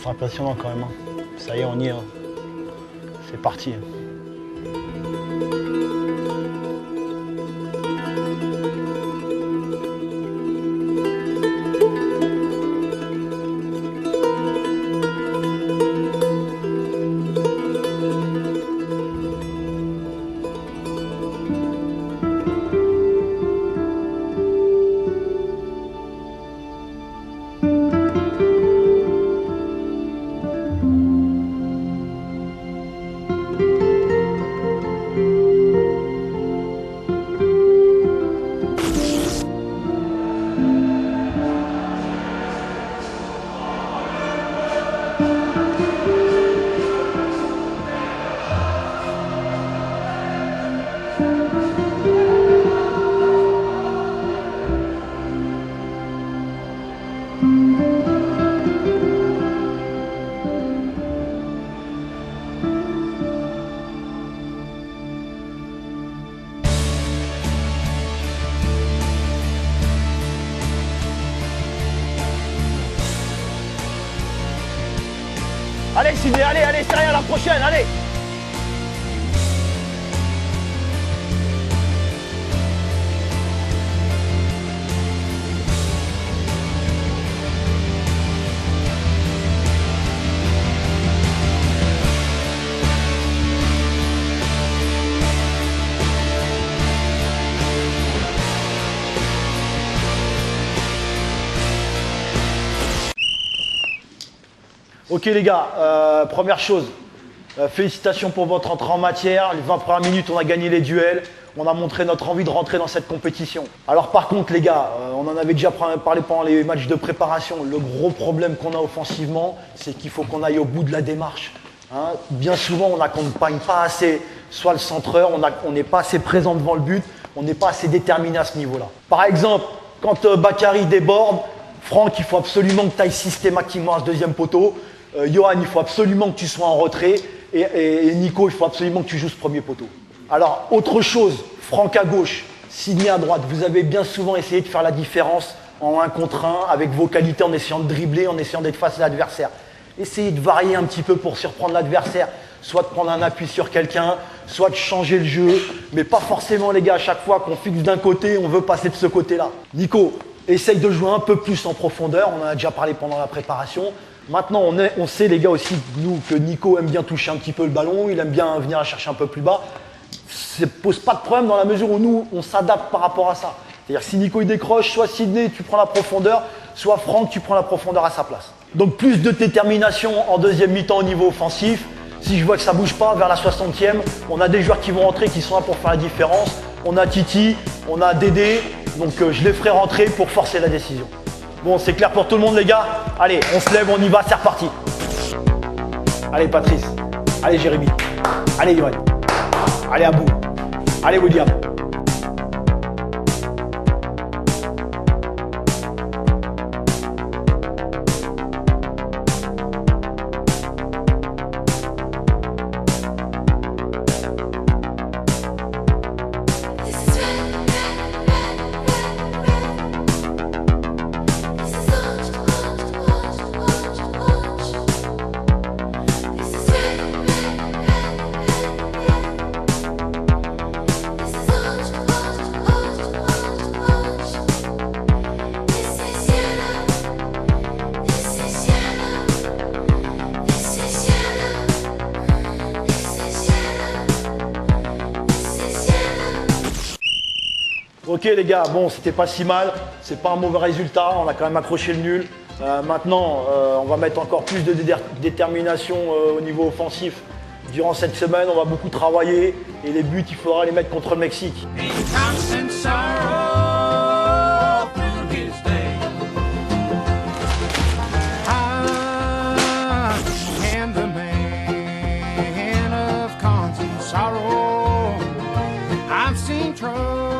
C'est impressionnant quand même. Ça y est, on y est. C'est parti. Allez Sidney, allez, c'est rien, la prochaine, allez. Ok les gars, première chose, félicitations pour votre entrée en matière. Les 20 premières minutes, on a gagné les duels. On a montré notre envie de rentrer dans cette compétition. Alors par contre les gars, on en avait déjà parlé pendant les matchs de préparation. Le gros problème qu'on a offensivement, c'est qu'il faut qu'on aille au bout de la démarche. Hein, bien souvent, on n'accompagne pas assez, soit le centreur, on n'est pas assez présent devant le but, on n'est pas assez déterminé à ce niveau-là. Par exemple, quand Bakary déborde, Franck, il faut absolument que tu ailles systématiquement à ce deuxième poteau. Johan, il faut absolument que tu sois en retrait. Et Nico, il faut absolument que tu joues ce premier poteau. Alors, autre chose, Franck à gauche, Sidney à droite. Vous avez bien souvent essayé de faire la différence en 1 contre 1 avec vos qualités, en essayant de dribbler, en essayant d'être face à l'adversaire. Essayez de varier un petit peu pour surprendre l'adversaire. Soit de prendre un appui sur quelqu'un, soit de changer le jeu. Mais pas forcément, les gars, à chaque fois qu'on fixe d'un côté, on veut passer de ce côté-là. Nico, essaye de jouer un peu plus en profondeur. On en a déjà parlé pendant la préparation. Maintenant, on sait, les gars, aussi, nous, que Nico aime bien toucher un petit peu le ballon, il aime bien venir la chercher un peu plus bas. Ça ne pose pas de problème dans la mesure où nous, on s'adapte par rapport à ça. C'est-à-dire si Nico il décroche, soit Sidney, tu prends la profondeur, soit Franck, tu prends la profondeur à sa place. Donc plus de détermination en deuxième mi-temps au niveau offensif. Si je vois que ça ne bouge pas, vers la 60e, on a des joueurs qui vont rentrer, qui sont là pour faire la différence. On a Titi, on a Dédé, donc je les ferai rentrer pour forcer la décision. Bon, c'est clair pour tout le monde, les gars. Allez, on se lève, on y va, c'est reparti. Allez, Patrice. Allez, Jérémy. Allez, Yoann. Allez, Abou. Allez, William. Ok les gars, bon c'était pas si mal, c'est pas un mauvais résultat, on a quand même accroché le nul. Maintenant, on va mettre encore plus de détermination au niveau offensif. Durant cette semaine, on va beaucoup travailler et les buts, il faudra les mettre contre le Mexique. I've seen trouble.